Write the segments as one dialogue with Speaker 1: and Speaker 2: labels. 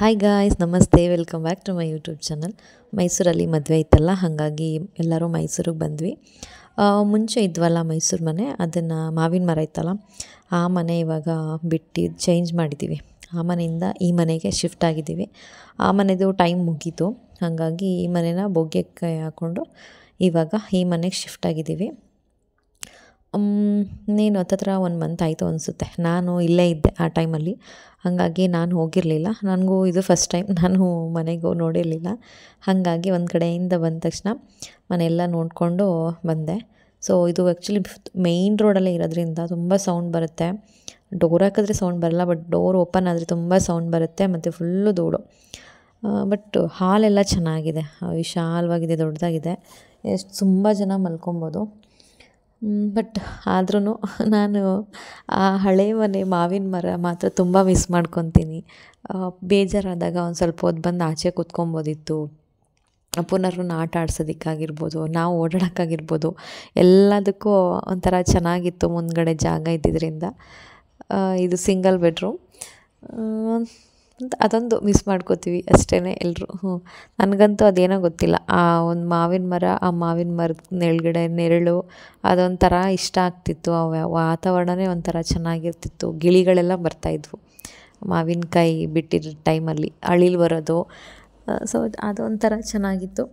Speaker 1: Hi guys, ನಮಸ್ತೆ. Welcome back to my YouTube channel. ಮೈಸೂರಲ್ಲಿ ಮದುವೆ ಇತ್ತಲ್ಲ, ಹಾಗಾಗಿ ಎಲ್ಲರೂ ಮೈಸೂರಿಗೆ ಬಂದ್ವಿ. ಮುಂಚೆ ಇದ್ವಲ್ಲ ಮೈಸೂರು ಮನೆ, ಅದನ್ನು ಮಾವಿನ ಮರ ಇತ್ತಲ್ಲ, ಆ ಮನೆ ಇವಾಗ ಬಿಟ್ಟು ಚೇಂಜ್ ಮಾಡಿದ್ದೀವಿ. ಆ ಮನೆಯಿಂದ ಈ ಮನೆಗೆ ಶಿಫ್ಟ್ ಆಗಿದ್ದೀವಿ. ಆ ಮನೆದು ಟೈಮ್ ಮುಗೀತು, ಹಾಗಾಗಿ ಈ ಮನೆನ ಬೊಗ್ಗೆಕ್ಕೆ ಹಾಕ್ಕೊಂಡು ಇವಾಗ ಈ ಮನೆಗೆ ಶಿಫ್ಟ್ ಆಗಿದ್ದೀವಿ. ನೀನು ಹತ್ತತ್ರ 1 ಮಂತ್ ಆಯಿತು ಅನಿಸುತ್ತೆ. ನಾನು ಇಲ್ಲೇ ಇದ್ದೆ ಆ ಟೈಮಲ್ಲಿ, ಹಾಗಾಗಿ ನಾನು ಹೋಗಿರಲಿಲ್ಲ. ನನಗೂ ಇದು ಫಸ್ಟ್ ಟೈಮ್, ನಾನು ಮನೆಗೂ ನೋಡಿರಲಿಲ್ಲ. ಹಾಗಾಗಿ ಒಂದು ಕಡೆಯಿಂದ ಬಂದ ತಕ್ಷಣ ಮನೆಯೆಲ್ಲ ನೋಡಿಕೊಂಡು ಬಂದೆ. ಸೊ ಇದು ಆ್ಯಕ್ಚುಲಿ ಮೇಯ್ನ್ ರೋಡಲ್ಲೇ ಇರೋದ್ರಿಂದ ತುಂಬ ಸೌಂಡ್ ಬರುತ್ತೆ. ಡೋರ್ ಹಾಕಿದ್ರೆ ಸೌಂಡ್ ಬರಲ್ಲ, ಬಟ್ ಡೋರ್ ಓಪನ್ ಆದರೆ ತುಂಬ ಸೌಂಡ್ ಬರುತ್ತೆ ಮತ್ತು ಫುಲ್ಲು ಧೂಳು. ಬಟ್ ಹಾಲೆಲ್ಲ ಚೆನ್ನಾಗಿದೆ, ವಿಶಾಲವಾಗಿದೆ, ದೊಡ್ಡದಾಗಿದೆ, ತುಂಬ ಜನ ಮಲ್ಕೊಬೋದು. ಬಟ್ ಆದ್ರೂ ನಾನು ಆ ಹಳೆ ಮನೆ ಮಾವಿನ ಮರ ಮಾತ್ರ ತುಂಬ ಮಿಸ್ ಮಾಡ್ಕೊತೀನಿ. ಬೇಜಾರಾದಾಗ ಒಂದು ಸ್ವಲ್ಪ ಹೊತ್ತು ಬಂದು ಆಚೆ ಕೂತ್ಕೊಬೋದಿತ್ತು. ಪುನರ್ನ ಆಟ ಆಡ್ಸೋದಕ್ಕಾಗಿರ್ಬೋದು, ನಾವು ಓಡಾಡೋಕ್ಕಾಗಿರ್ಬೋದು, ಎಲ್ಲದಕ್ಕೂ ಒಂಥರ ಚೆನ್ನಾಗಿತ್ತು ಮುಂದ್ಗಡೆ ಜಾಗ ಇದ್ದಿದ್ದರಿಂದ. ಇದು ಸಿಂಗಲ್ ಬೆಡ್ರೂಮ್, ಅದೊಂದು ಮಿಸ್ ಮಾಡ್ಕೋತೀವಿ ಅಷ್ಟೇ ಎಲ್ಲರೂ. ನನಗಂತೂ ಅದೇನೋ ಗೊತ್ತಿಲ್ಲ, ಆ ಒಂದು ಮಾವಿನ ಮರ, ಆ ಮಾವಿನ ಮರದ ನೆರಳು ಅದೊಂಥರ ಇಷ್ಟ ಆಗ್ತಿತ್ತು. ಆ ವಾತಾವರಣವೇ ಒಂಥರ ಚೆನ್ನಾಗಿರ್ತಿತ್ತು. ಗಿಳಿಗಳೆಲ್ಲ ಬರ್ತಾಯಿದ್ವು ಮಾವಿನಕಾಯಿ ಬಿಟ್ಟಿರೋ ಟೈಮಲ್ಲಿ, ಅಳಿಲು ಬರೋದು. ಸೊ ಅದೊಂಥರ ಚೆನ್ನಾಗಿತ್ತು.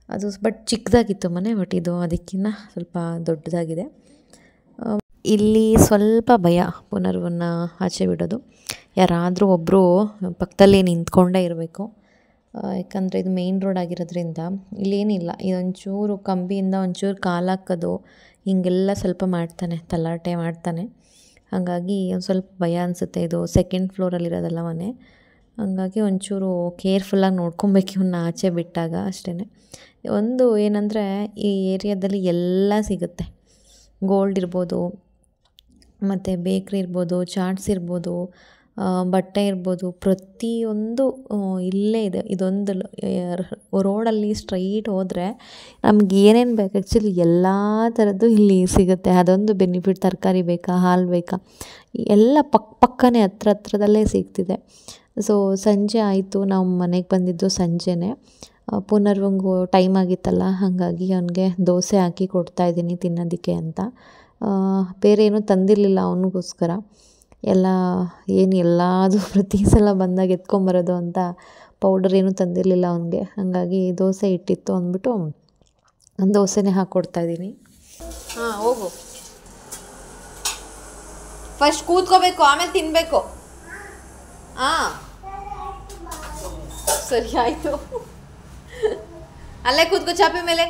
Speaker 1: ಅದು ಬಟ್ ಚಿಕ್ಕದಾಗಿತ್ತು ಮನೆ, ಬಟ್ ಇದು ಅದಕ್ಕಿಂತ ಸ್ವಲ್ಪ ದೊಡ್ಡದಾಗಿದೆ. ಇಲ್ಲಿ ಸ್ವಲ್ಪ ಭಯ ಪುನರ್ವನ್ನ ಆಚೆ ಬಿಡೋದು. ಯಾರಾದರೂ ಒಬ್ಬರು ಪಕ್ಕದಲ್ಲಿ ನಿಂತ್ಕೊಂಡೇ ಇರಬೇಕು, ಯಾಕಂದರೆ ಇದು ಮೇಯ್ನ್ ರೋಡ್ ಆಗಿರೋದ್ರಿಂದ ಇಲ್ಲೇನಿಲ್ಲ. ಇದೊಂಚೂರು ಕಂಬಿಯಿಂದ ಒಂಚೂರು ಕಾಲಾಕೋದು ಹೀಗೆಲ್ಲ ಸ್ವಲ್ಪ ಮಾಡ್ತಾನೆ, ತಲಾಟೆ ಮಾಡ್ತಾನೆ. ಹಾಗಾಗಿ ಒಂದು ಸ್ವಲ್ಪ ಭಯ ಅನಿಸುತ್ತೆ. ಇದು 2nd ಫ್ಲೋರಲ್ಲಿರೋದಲ್ಲ ಮನೆ, ಹಾಗಾಗಿ ಒಂಚೂರು ಕೇರ್ಫುಲ್ಲಾಗಿ ನೋಡ್ಕೊಬೇಕು ಇವನ್ನ ಆಚೆ ಬಿಟ್ಟಾಗ ಅಷ್ಟೇ. ಒಂದು ಏನಂದರೆ ಈ ಏರಿಯಾದಲ್ಲಿ ಎಲ್ಲ ಸಿಗುತ್ತೆ. ಗೋಲ್ಡ್ ಇರ್ಬೋದು, ಮತ್ತು ಬೇಕ್ರಿ ಇರ್ಬೋದು, ಚಾಟ್ಸ್ ಇರ್ಬೋದು, ಬಟ್ಟೆ ಇರ್ಬೋದು, ಪ್ರತಿಯೊಂದು ಇಲ್ಲೇ ಇದೆ. ಇದೊಂದು ರೋಡಲ್ಲಿ ಸ್ಟ್ರೈಟ್ ಹೋದರೆ ನಮ್ಗೆ ಏನೇನು ಬೇಕು ಆ್ಯಕ್ಚುಲಿ ಎಲ್ಲ ಥರದ್ದು ಇಲ್ಲಿ ಸಿಗುತ್ತೆ. ಅದೊಂದು ಬೆನಿಫಿಟ್. ತರಕಾರಿ ಬೇಕಾ, ಹಾಲು ಬೇಕಾ, ಎಲ್ಲ ಪಕ್ಕನೇ ಹತ್ರದಲ್ಲೇ ಸಿಗ್ತಿದೆ. ಸೊ ಸಂಜೆ ಆಯಿತು, ನಾವು ಮನೆಗೆ ಬಂದಿದ್ದು ಸಂಜೆನೇ. ಪುನರ್ವಂಗೂ ಟೈಮ್ ಆಗಿತ್ತಲ್ಲ, ಹಾಗಾಗಿ ಅವನಿಗೆ ದೋಸೆ ಹಾಕಿ ಕೊಡ್ತಾಯಿದ್ದೀನಿ ತಿನ್ನೋದಕ್ಕೆ ಅಂತ. ಬೇರೆ ಏನೂ ತಂದಿರಲಿಲ್ಲ ಅವನಿಗೋಸ್ಕರ. ಎಲ್ಲದು ಪ್ರತಿ ಸಲ ಬಂದಾಗ ಎತ್ಕೊಂಬರೋದು ಅಂತ ಪೌಡರ್ ಏನೂ ತಂದಿರಲಿಲ್ಲ ಅವನಿಗೆ. ಹಾಗಾಗಿ ದೋಸೆ ಇಟ್ಟಿತ್ತು ಅಂದ್ಬಿಟ್ಟು ದೋಸೆನೇ ಹಾಕ್ಕೊಡ್ತಾಯಿದ್ದೀನಿ.
Speaker 2: ಹೋಗು, ಫಸ್ಟ್ ಕೂತ್ಕೋಬೇಕು, ಆಮೇಲೆ ತಿನ್ನಬೇಕು. ಸರಿ ಆಯಿತು, ಅಲ್ಲೇ ಕೂತ್ಕೋ ಚಾಪೆ ಮೇಲೆ.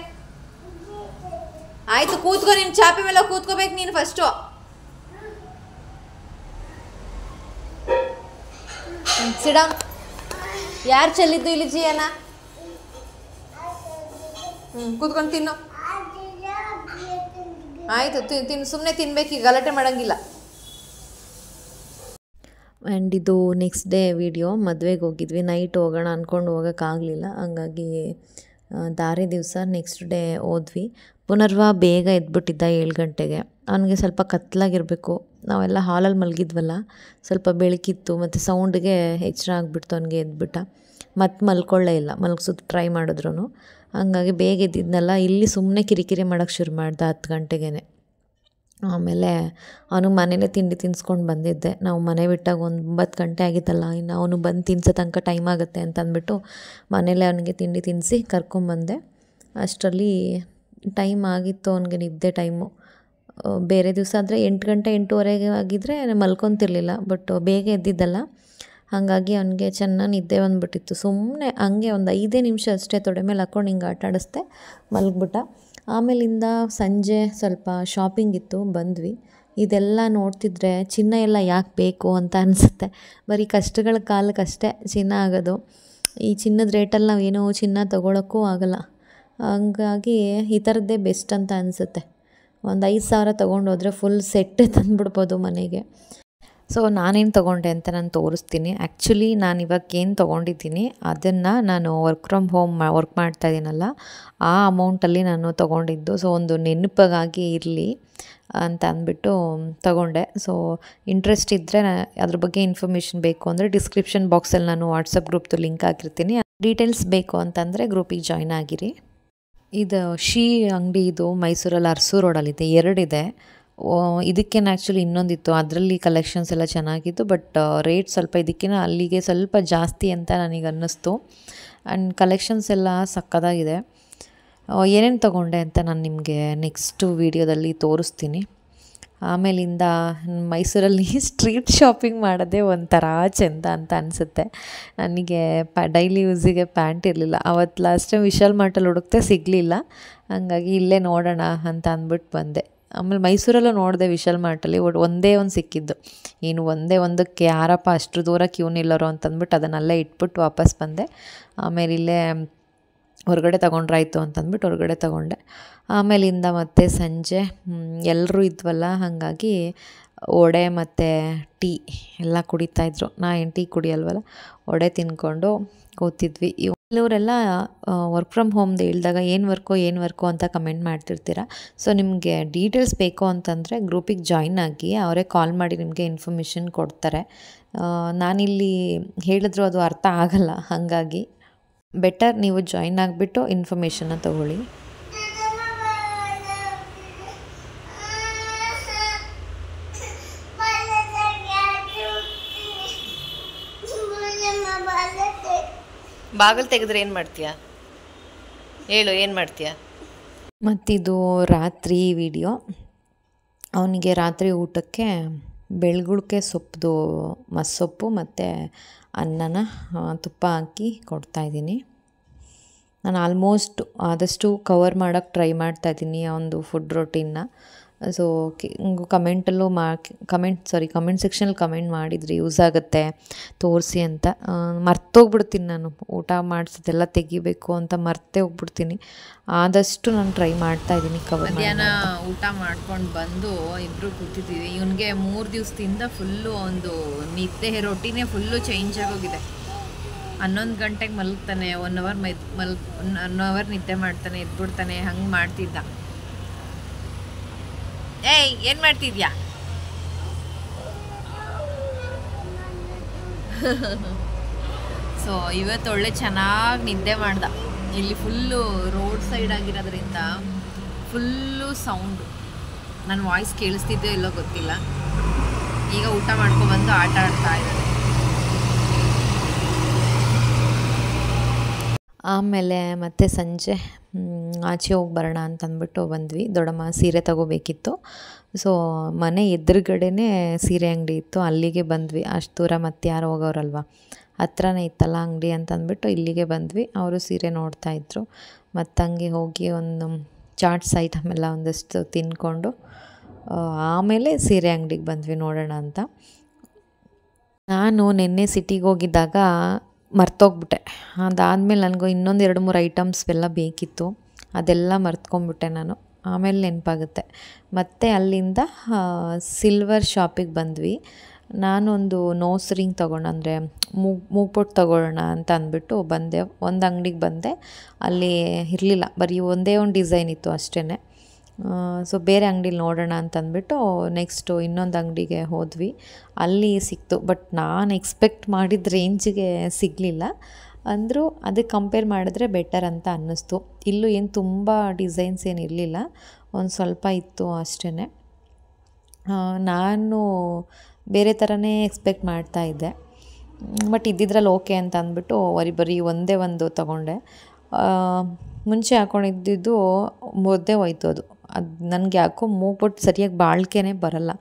Speaker 2: ಆಯಿತು ಕೂತ್ಕೋ, ನೀನು ಚಾಪೆ ಮೇಲೆ ಕೂತ್ಕೋಬೇಕು ನೀನು ಫಸ್ಟು. ಸಿಡ, ಯಾರು ಚೆಲ್ಲಿದ್ದು ಇಲ್ಲಿ ಜಿಯನ? ಕೂತ್ಕೊಂಡು ತಿನ್ನು. ಆಯಿತು, ತಿನ್ನು, ಸುಮ್ಮನೆ ತಿನ್ಬೇಕು, ಈಗ ಗಲಾಟೆ ಮಾಡೋಂಗಿಲ್ಲ.
Speaker 1: ಆ್ಯಂಡ್ ಇದು ನೆಕ್ಸ್ಟ್ ಡೇ ವಿಡಿಯೋ. ಮದುವೆಗೆ ಹೋಗಿದ್ವಿ, ನೈಟ್ ಹೋಗೋಣ ಅಂದ್ಕೊಂಡು ಹೋಗೋಕ್ಕಾಗಲಿಲ್ಲ. ಹಂಗಾಗಿ ದಾರೆ ದಿವಸ ನೆಕ್ಸ್ಟ್ ಡೇ ಹೋದ್ವಿ. ಪುನರ್ವ ಬೇಗ ಎದ್ಬಿಟ್ಟಿದ್ದ 7 ಗಂಟೆಗೆ. ಅವನಿಗೆ ಸ್ವಲ್ಪ ಕತ್ತಲಾಗಿರಬೇಕು, ನಾವೆಲ್ಲ ಹಾಲಲ್ಲಿ ಮಲಗಿದ್ವಲ್ಲ, ಸ್ವಲ್ಪ ಬೆಳಕಿತ್ತು ಮತ್ತು ಸೌಂಡ್ಗೆ ಎಚ್ಚರ ಆಗಿಬಿಡ್ತು. ಅವನಿಗೆ ಎದ್ಬಿಟ್ಟ, ಮತ್ತೆ ಮಲ್ಕೊಳ್ಳೇ ಇಲ್ಲ. ಮಲ್ಗಿಸೋದು ಟ್ರೈ ಮಾಡಿದ್ರು. ಹಂಗಾಗಿ ಬೇಗ ಎದ್ದಿದ್ನಲ್ಲ, ಇಲ್ಲಿ ಸುಮ್ಮನೆ ಕಿರಿಕಿರಿ ಮಾಡೋಕ್ಕೆ ಶುರು ಮಾಡ್ದೆ 10 ಗಂಟೆಗೇ. ಆಮೇಲೆ ಅವನು ಮನೇಲೇ ತಿಂಡಿ ತಿನ್ನಿಸ್ಕೊಂಡು ಬಂದಿದ್ದೆ. ನಾವು ಮನೆ ಬಿಟ್ಟಾಗ 9 ಗಂಟೆ ಆಗಿತ್ತಲ್ಲ, ಇನ್ನು ಅವನು ಬಂದು ತಿನ್ಸೋ ತನಕ ಟೈಮ್ ಆಗುತ್ತೆ ಅಂತ ಅಂದ್ಬಿಟ್ಟು ಮನೇಲೇ ಅವನಿಗೆ ತಿಂಡಿ ತಿನ್ನಿಸಿ ಕರ್ಕೊಂಬಂದೆ. ಅಷ್ಟರಲ್ಲಿ ಟೈಮ್ ಆಗಿತ್ತು ಅವನಿಗೆ ನಿದ್ದೆ ಟೈಮು. ಬೇರೆ ದಿವಸ ಆದರೆ 8 ಗಂಟೆ 8:15 ಆಗಿದ್ದರೆ ಮಲ್ಕೊತಿರ್ಲಿಲ್ಲ, ಬಟ್ ಬೇಗ ಎದ್ದಿದ್ದಲ್ಲ, ಹಾಗಾಗಿ ಅವನಿಗೆ ಚೆನ್ನಾಗಿ ನಿದ್ದೆ ಬಂದುಬಿಟ್ಟಿತ್ತು. ಸುಮ್ಮನೆ ಹಂಗೆ ಒಂದು 5 ನಿಮಿಷ ಅಷ್ಟೇ ತೊಡೆ ಮೇಲೆ ಹಾಕ್ಕೊಂಡು ಹಿಂಗೆ ಆಟ ಆಡಿಸ್ದೆ, ಮಲಗಿಬಿಟ್ಟ. ಆಮೇಲಿಂದ ಸಂಜೆ ಸ್ವಲ್ಪ ಶಾಪಿಂಗ್ ಇತ್ತು, ಬಂದ್ವಿ. ಇದೆಲ್ಲ ನೋಡ್ತಿದ್ರೆ ಚಿನ್ನ ಎಲ್ಲ ಯಾಕೆ ಬೇಕು ಅಂತ ಅನಿಸುತ್ತೆ. ಬರೀ ಕಷ್ಟಗಳ ಕಾಲಕ್ಕಷ್ಟೇ ಚಿನ್ನ ಆಗೋದು. ಈ ಚಿನ್ನದ ರೇಟಲ್ಲಿ ನಾವು ಏನೋ ಚಿನ್ನ ತೊಗೊಳಕ್ಕೂ ಆಗೋಲ್ಲ. ಹಂಗಾಗಿ ಈ ಥರದ್ದೇ ಬೆಸ್ಟ್ ಅಂತ ಅನಿಸುತ್ತೆ. ಒಂದು 5,000 ತೊಗೊಂಡೋದ್ರೆ ಫುಲ್ ಸೆಟ್ಟೇ ತಂದುಬಿಡ್ಬೋದು ಮನೆಗೆ. ಸೊ ನಾನೇನು ತೊಗೊಂಡೆ ಅಂತ ನಾನು ತೋರಿಸ್ತೀನಿ. ಆ್ಯಕ್ಚುಲಿ ನಾನು ಇವಾಗ ಏನು ತೊಗೊಂಡಿದ್ದೀನಿ ಅದನ್ನು ನಾನು ವರ್ಕ್ ಫ್ರಮ್ ಹೋಮ್ ವರ್ಕ್ ಮಾಡ್ತಾಯಿದ್ದೀನಲ್ಲ, ಆ ಅಮೌಂಟಲ್ಲಿ ನಾನು ತೊಗೊಂಡಿದ್ದು. ಸೊ ಒಂದು ನೆನಪಿಗಾಗಿ ಇರಲಿ ಅಂತ ಅಂದ್ಬಿಟ್ಟು ತಗೊಂಡೆ. ಸೊ ಇಂಟ್ರೆಸ್ಟ್ ಇದ್ದರೆ ಅದ್ರ ಬಗ್ಗೆ ಇನ್ಫಾರ್ಮೇಷನ್ ಬೇಕು ಅಂದರೆ ಡಿಸ್ಕ್ರಿಪ್ಷನ್ ಬಾಕ್ಸಲ್ಲಿ ನಾನು ವಾಟ್ಸಪ್ ಗ್ರೂಪ್ದು ಲಿಂಕ್ ಹಾಕಿರ್ತೀನಿ. ಡೀಟೇಲ್ಸ್ ಬೇಕು ಅಂತಂದರೆ ಗ್ರೂಪಿಗೆ ಜಾಯ್ನ್ ಆಗಿರಿ. ಇದು ಶೀ ಅಂಗಡಿ ಇದು ಮೈಸೂರಲ್ಲಿ ಅರಸು ರೋಡಲ್ಲಿದೆ, 2 ಇದೆ. ಇದಕ್ಕೇನು ಆ್ಯಕ್ಚುಲಿ ಇನ್ನೊಂದಿತ್ತು, ಅದರಲ್ಲಿ ಕಲೆಕ್ಷನ್ಸ್ ಎಲ್ಲ ಚೆನ್ನಾಗಿತ್ತು. ಬಟ್ ರೇಟ್ ಸ್ವಲ್ಪ ಇದಕ್ಕಿಂತ ಅಲ್ಲಿಗೆ ಸ್ವಲ್ಪ ಜಾಸ್ತಿ ಅಂತ ನನಗೆ ಅನ್ನಿಸ್ತು. ಆ್ಯಂಡ್ ಕಲೆಕ್ಷನ್ಸ್ ಎಲ್ಲ ಸಕ್ಕತ್ತಾಗಿದೆ. ಏನೇನು ತೊಗೊಂಡೆ ಅಂತ ನಾನು ನಿಮಗೆ ನೆಕ್ಸ್ಟು ವೀಡಿಯೋದಲ್ಲಿ ತೋರಿಸ್ತೀನಿ. ಆಮೇಲಿಂದ ಮೈಸೂರಲ್ಲಿ ಸ್ಟ್ರೀಟ್ ಶಾಪಿಂಗ್ ಮಾಡೋದೇ ಒಂಥರ ಚೆಂದ ಅಂತ ಅನಿಸುತ್ತೆ. ನನಗೆ ಡೈಲಿ ಯೂಸಿಗೆ ಪ್ಯಾಂಟ್ ಇರಲಿಲ್ಲ. ಅವತ್ತು ಲಾಸ್ಟ್ ಟೈಮ್ ವಿಶಾಲ್ ಮಾರ್ಟಲ್ಲಿ ಹುಡುಕ್ತೆ ಸಿಗಲಿಲ್ಲ, ಹಾಗಾಗಿ ಇಲ್ಲೇ ನೋಡೋಣ ಅಂತ ಅಂದ್ಬಿಟ್ಟು ಬಂದೆ. ಆಮೇಲೆ ಮೈಸೂರಲ್ಲೂ ನೋಡಿದೆ ವಿಶಾಲ್ ಮಾರ್ಟಲ್ಲಿ, ಒಂದೇ ಒಂದು ಸಿಕ್ಕಿದ್ದು. ಇನ್ನು ಒಂದೇ ಒಂದಕ್ಕೆ ಯಾರಪ್ಪ ಅಷ್ಟು ದೂರ ಕ್ಯೂ ನಿಲ್ಲೋರು ಅಂತಂದ್ಬಿಟ್ಟು ಅದನ್ನಲ್ಲೇ ಇಟ್ಬಿಟ್ಟು ವಾಪಸ್ ಬಂದೆ. ಆಮೇಲೆ ಇಲ್ಲೇ ಹೊರಗಡೆ ತೊಗೊಂಡ್ರಾಯ್ತು ಅಂತಂದ್ಬಿಟ್ಟು ಹೊರಗಡೆ ತೊಗೊಂಡೆ. ಆಮೇಲಿಂದ ಮತ್ತೆ ಸಂಜೆ ಎಲ್ಲರೂ ಇದ್ವಲ್ಲ, ಹಾಗಾಗಿ ವಡೆ ಮತ್ತು ಟೀ ಎಲ್ಲ ಕುಡಿತಾಯಿದ್ರು. ಏನು ಟೀ ಕುಡಿಯಲ್ವಲ್ಲ, ವಡೆ ತಿಂದ್ಕೊಂಡು ಕೂತಿದ್ವಿ. ಇವರೆಲ್ಲ ವರ್ಕ್ ಫ್ರಮ್ ಹೋಮ್ದು ಹೇಳಿದಾಗ ಏನು ವರ್ಕು ಅಂತ ಕಮೆಂಟ್ ಮಾಡ್ತಿರ್ತೀರ. ಸೊ ನಿಮಗೆ ಡೀಟೇಲ್ಸ್ ಬೇಕು ಅಂತಂದರೆ ಗ್ರೂಪಿಗೆ ಜಾಯ್ನ್ ಆಗಿ ಅವರೇ ಕಾಲ್ ಮಾಡಿ ನಿಮಗೆ ಇನ್ಫಾರ್ಮೇಷನ್ ಕೊಡ್ತಾರೆ. ನಾನಿಲ್ಲಿ ಹೇಳಿದ್ರು ಅದು ಅರ್ಥ ಆಗಲ್ಲ, ಹಾಗಾಗಿ ಬೆಟರ್ ನೀವು ಜಾಯ್ನ್ ಆಗಿಬಿಟ್ಟು ಇನ್ಫಾರ್ಮೇಷನ್ನ ತಗೊಳ್ಳಿ.
Speaker 2: ಬಾಗಿಲು ತೆಗೆದ್ರೆ ಏನು ಮಾಡ್ತೀಯಾ ಹೇಳು, ಏನು ಮಾಡ್ತೀಯಾ?
Speaker 1: ಮತ್ತಿದು ರಾತ್ರಿ ವಿಡಿಯೋ. ಅವನಿಗೆ ರಾತ್ರಿ ಊಟಕ್ಕೆ ಬೆಳ್ಗುಳ್ಕೆ ಸೊಪ್ಪು ಮಸ್ಸೊಪ್ಪು ಮತ್ತು ಅನ್ನನ ತುಪ್ಪ ಹಾಕಿ ಕೊಡ್ತಾಯಿದ್ದೀನಿ. ನಾನು ಆದಷ್ಟು ಕವರ್ ಮಾಡೋಕ್ಕೆ ಟ್ರೈ ಮಾಡ್ತಾಯಿದ್ದೀನಿ ಆ ಒಂದು ಫುಡ್ ರೊಟೀನ್ನ. ಸೊ ಕಮೆಂಟ್ ಸೆಕ್ಷನಲ್ಲಿ ಕಮೆಂಟ್ ಮಾಡಿದ್ರಿ ಯೂಸ್ ಆಗುತ್ತೆ ತೋರಿಸಿ ಅಂತ. ಮರ್ತೋಗ್ಬಿಡ್ತೀನಿ ನಾನು, ಊಟ ಮಾಡಿಸೋದೆಲ್ಲ ತೆಗಿಬೇಕು ಅಂತ ಮರ್ತೇ ಹೋಗ್ಬಿಡ್ತೀನಿ. ಆದಷ್ಟು ನಾನು ಟ್ರೈ ಮಾಡ್ತಾಯಿದ್ದೀನಿ ಕವರ್.
Speaker 2: ಮಧ್ಯಾಹ್ನ ಊಟ ಮಾಡ್ಕೊಂಡು ಬಂದು ಇಬ್ಬರು ಕೂತಿದ್ದೀವಿ. ಇವನಿಗೆ 3 ದಿವಸದಿಂದ ಫುಲ್ಲು ಒಂದು ನಿದ್ದೆ ರೊಟ್ಟಿನೇ ಫುಲ್ಲು ಚೇಂಜ್ ಆಗೋಗಿದೆ. 11 ಗಂಟೆಗೆ ಮಲಗ್ತಾನೆ, 1 ಅವರ್ 1 ಅವರ್ ನಿದ್ದೆ ಮಾಡ್ತಾನೆ, ಎದ್ಬಿಡ್ತಾನೆ, ಹಂಗೆ ಮಾಡ್ತಿದ್ದ. ಏಯ್ ಏನು ಮಾಡ್ತಿದ್ಯಾ? ಸೊ ಇವತ್ತು ಒಳ್ಳೆ ಚೆನ್ನಾಗಿ ನಿದ್ದೆ ಮಾಡ್ದ. ಇಲ್ಲಿ ಫುಲ್ಲು ರೋಡ್ ಸೈಡ್ ಆಗಿರೋದ್ರಿಂದ ಫುಲ್ಲು ಸೌಂಡು. ನನ್ನ ವಾಯ್ಸ್ ಕೇಳಿಸ್ತಿದ್ದೋ ಇಲ್ಲೋ ಗೊತ್ತಿಲ್ಲ. ಈಗ ಊಟ ಮಾಡ್ಕೊಬಂದು ಆಟ ಆಡ್ತಾ ಇದ್ದಾನೆ.
Speaker 1: ಆಮೇಲೆ ಮತ್ತೆ ಸಂಜೆ ಆಚೆ ಹೋಗಿ ಬರೋಣ ಅಂತಂದ್ಬಿಟ್ಟು ಬಂದ್ವಿ. ದೊಡ್ಡಮ್ಮ ಸೀರೆ ತಗೋಬೇಕಿತ್ತು. ಸೊ ಮನೆ ಎದುರುಗಡೆನೇ ಸೀರೆ ಅಂಗಡಿ ಇತ್ತು, ಅಲ್ಲಿಗೆ ಬಂದ್ವಿ. ಅಷ್ಟು ದೂರ ಮತ್ತೆ ಯಾರು ಹೋಗೋರಲ್ವ, ಹತ್ರನೇ ಇತ್ತಲ್ಲ ಅಂಗಡಿ ಅಂತಂದ್ಬಿಟ್ಟು ಇಲ್ಲಿಗೆ ಬಂದ್ವಿ. ಅವರು ಸೀರೆ ನೋಡ್ತಾಯಿದ್ರು. ಮತ್ತು ಹಂಗೆ ಹೋಗಿ ಒಂದು ಚಾಟ್ಸ್ ಐಟಮ್ ಎಲ್ಲ ಒಂದಷ್ಟು ತಿಂದ್ಕೊಂಡು ಆಮೇಲೆ ಸೀರೆ ಅಂಗಡಿಗೆ ಬಂದ್ವಿ ನೋಡೋಣ ಅಂತ. ನಾನು ನಿನ್ನೆ ಸಿಟಿಗೆ ಹೋಗಿದ್ದಾಗ ಮರ್ತೋಗ್ಬಿಟ್ಟೆ. ಅದಾದಮೇಲೆ ನನಗೂ ಇನ್ನೊಂದು 2-3 ಐಟಮ್ಸ್ ಎಲ್ಲ ಬೇಕಿತ್ತು, ಅದೆಲ್ಲ ಮರ್ತ್ಕೊಂಡ್ಬಿಟ್ಟೆ ನಾನು. ಆಮೇಲೆ ನೆನಪಾಗುತ್ತೆ. ಮತ್ತು ಅಲ್ಲಿಂದ ಸಿಲ್ವರ್ ಶಾಪಿಗೆ ಬಂದ್ವಿ. ನಾನೊಂದು ನೋಸ್ ರಿಂಗ್ ತೊಗೊಂಡು, ಅಂದರೆ ಮೂಗ್ಪೊಟ್ಟು ತೊಗೊಳ್ಳೋಣ ಅಂತ ಅಂದ್ಬಿಟ್ಟು ಬಂದೆ. ಒಂದು ಅಂಗಡಿಗೆ ಬಂದೆ, ಅಲ್ಲಿ ಇರಲಿಲ್ಲ, ಬರೀ ಒಂದೇ ಒಂದು ಡಿಸೈನ್ ಇತ್ತು ಅಷ್ಟೇ. ಸೊ ಬೇರೆ ಅಂಗಡಿಲಿ ನೋಡೋಣ ಅಂತಂದ್ಬಿಟ್ಟು ನೆಕ್ಸ್ಟು ಇನ್ನೊಂದು ಅಂಗಡಿಗೆ ಹೋದ್ವಿ. ಅಲ್ಲಿ ಸಿಕ್ತು, ಬಟ್ ನಾನು ಎಕ್ಸ್ಪೆಕ್ಟ್ ಮಾಡಿದ ರೇಂಜಿಗೆ ಸಿಗಲಿಲ್ಲ. ಅಂದರೂ ಅದಕ್ಕೆ ಕಂಪೇರ್ ಮಾಡಿದ್ರೆ ಬೆಟರ್ ಅಂತ ಅನ್ನಿಸ್ತು. ಇಲ್ಲೂ ಏನು ತುಂಬ ಡಿಸೈನ್ಸ್ ಏನು ಇರಲಿಲ್ಲ, ಒಂದು ಸ್ವಲ್ಪ ಇತ್ತು ಅಷ್ಟೇ. ನಾನು ಬೇರೆ ಥರನೇ ಎಕ್ಸ್ಪೆಕ್ಟ್ ಮಾಡ್ತಾಯಿದ್ದೆ, ಬಟ್ ಇದ್ದಿದ್ರಲ್ಲಿ ಓಕೆ ಅಂತ ಅಂದ್ಬಿಟ್ಟು ಬರೀ ಒಂದೇ ಒಂದು ತೊಗೊಂಡೆ. ಮುಂಚೆ ಹಾಕ್ಕೊಂಡಿದ್ದು ಮುದ್ದೆ ಹೋಯ್ತು ಅದು ನನಗೆ ಯಾಕೋ ಮೂಗ್ಬಿಟ್ಟು ಸರಿಯಾಗಿ ಬಾಳ್ಕೆನೇ ಬರಲ್ಲ.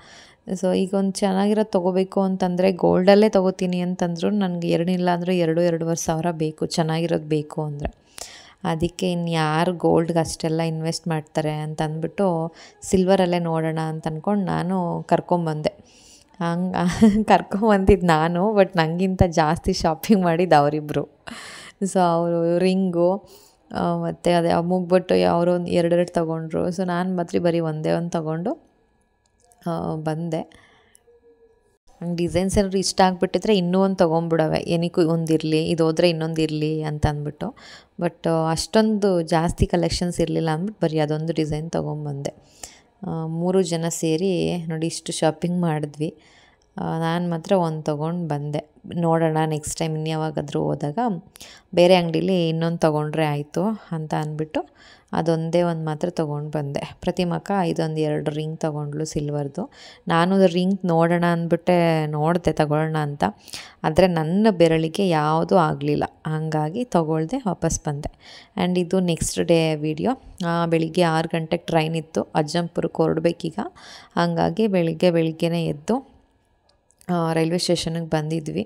Speaker 1: ಸೊ ಈಗ ಒಂದು ಚೆನ್ನಾಗಿರೋದು ತೊಗೋಬೇಕು ಅಂತಂದರೆ ಗೋಲ್ಡಲ್ಲೇ ತೊಗೋತೀನಿ ಅಂತಂದ್ರು ನನಗೆ ಎರಡಿಲ್ಲ ಅಂದರೆ 2-2.5 ಸಾವಿರ ಬೇಕು, ಚೆನ್ನಾಗಿರೋದು ಬೇಕು ಅಂದರೆ. ಅದಕ್ಕೆ ಇನ್ನು ಯಾರು ಗೋಲ್ಡ್ಗೆ ಅಷ್ಟೆಲ್ಲ ಇನ್ವೆಸ್ಟ್ ಮಾಡ್ತಾರೆ ಅಂತ ಅಂದ್ಬಿಟ್ಟು ಸಿಲ್ವರಲ್ಲೇ ನೋಡೋಣ ಅಂತ ಅಂದ್ಕೊಂಡು ನಾನು ಕರ್ಕೊಂಬಂದೆ. ಹಂಗೆ ಕರ್ಕೊಂಬಂದಿದ್ದು ನಾನು, ಬಟ್ ನನಗಿಂತ ಜಾಸ್ತಿ ಶಾಪಿಂಗ್ ಮಾಡಿದ್ದು ಅವರಿಬ್ಬರು. ಸೊ ಅವರು ರಿಂಗು ಮತ್ತು ಅದೇ ಮುಗ್ಬಿಟ್ಟು ಅವರು 2 ತೊಗೊಂಡ್ರು. ಸೊ ನಾನು ಮಾತ್ರ ಬರೀ ಒಂದೇ ಒಂದು ತೊಗೊಂಡು ಬಂದೆ. ಹಂಗೆ ಡಿಸೈನ್ಸ್ ಏನಾದ್ರು ಇಷ್ಟ ಆಗಿಬಿಟ್ಟಿದ್ರೆ ಇನ್ನೂ ಒಂದು ತೊಗೊಂಬಿಡವೆ, ಏನಕ್ಕೂ ಒಂದಿರಲಿ, ಇದು ಹೋದರೆ ಇನ್ನೊಂದು ಇರಲಿ ಅಂತ ಅಂದ್ಬಿಟ್ಟು. ಬಟ್ ಅಷ್ಟೊಂದು ಜಾಸ್ತಿ ಕಲೆಕ್ಷನ್ಸ್ ಇರಲಿಲ್ಲ ಅಂದ್ಬಿಟ್ಟು ಬರೀ ಅದೊಂದು ಡಿಸೈನ್ ತೊಗೊಂಬಂದೆ. 3 ಜನ ಸೇರಿ ನೋಡಿ ಇಷ್ಟು ಶಾಪಿಂಗ್ ಮಾಡಿದ್ವಿ. ನಾನು ಮಾತ್ರ ಒಂದು ತೊಗೊಂಡು ಬಂದೆ. ನೋಡೋಣ ನೆಕ್ಸ್ಟ್ ಟೈಮ್ ಇನ್ಯಾವಾಗಾದರೂ ಹೋದಾಗ ಬೇರೆ ಅಂಗಡೀಲಿ ಇನ್ನೊಂದು ತೊಗೊಂಡ್ರೆ ಆಯಿತು ಅಂತ ಅಂದ್ಬಿಟ್ಟು ಅದೊಂದೇ ಒಂದು ಮಾತ್ರ ತೊಗೊಂಡು ಬಂದೆ. ಪ್ರತಿಮಕ್ಕ ಇದೊಂದು 2 ರಿಂಗ್ ತೊಗೊಂಡ್ಳು ಸಿಲ್ವರ್ದು. ನಾನು ರಿಂಗ್ ನೋಡೋಣ ಅಂದ್ಬಿಟ್ಟೆ ನೋಡಿದೆ ತಗೊಳ್ಳೋಣ ಅಂತ, ಆದರೆ ನನ್ನ ಬೆರಳಿಗೆ ಯಾವುದೂ ಆಗಲಿಲ್ಲ, ಹಾಗಾಗಿ ತೊಗೊಳ್ದೆ ವಾಪಸ್ ಬಂದೆ. ಆ್ಯಂಡ್ ಇದು ನೆಕ್ಸ್ಟ್ ಡೇ ವಿಡಿಯೋ. ಬೆಳಿಗ್ಗೆ 6 ಗಂಟೆಗೆ ಟ್ರೈನ್ ಇತ್ತು, ಅಜ್ಜಂಪುರಕ್ಕೆ ಹೊರಡ್ಬೇಕೀಗ. ಹಾಗಾಗಿ ಬೆಳಿಗ್ಗೆನೇ ಎದ್ದು ರೈಲ್ವೆ ಸ್ಟೇಷನ್ನಿಗೆ ಬಂದಿದ್ವಿ.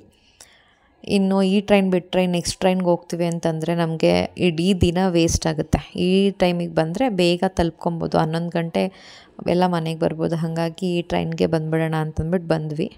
Speaker 1: ಇನ್ನು ಈ ಟ್ರೈನ್ ಬಿಟ್ಟರೆ ನೆಕ್ಸ್ಟ್ ಟ್ರೈನ್ಗೆ ಹೋಗ್ತೀವಿ ಅಂತಂದರೆ ನಮಗೆ ಇಡೀ ದಿನ ವೇಸ್ಟ್ ಆಗುತ್ತೆ. ಈ ಟೈಮಿಗೆ ಬಂದರೆ ಬೇಗ ತಲುಪ್ಕೊಬೋದು, 11 ಗಂಟೆ ಎಲ್ಲ ಮನೆಗೆ ಬರ್ಬೋದು. ಹಾಗಾಗಿ ಈ ಟ್ರೈನ್ಗೆ ಬಂದುಬಿಡೋಣ ಅಂತಂದ್ಬಿಟ್ಟು ಬಂದ್ವಿ.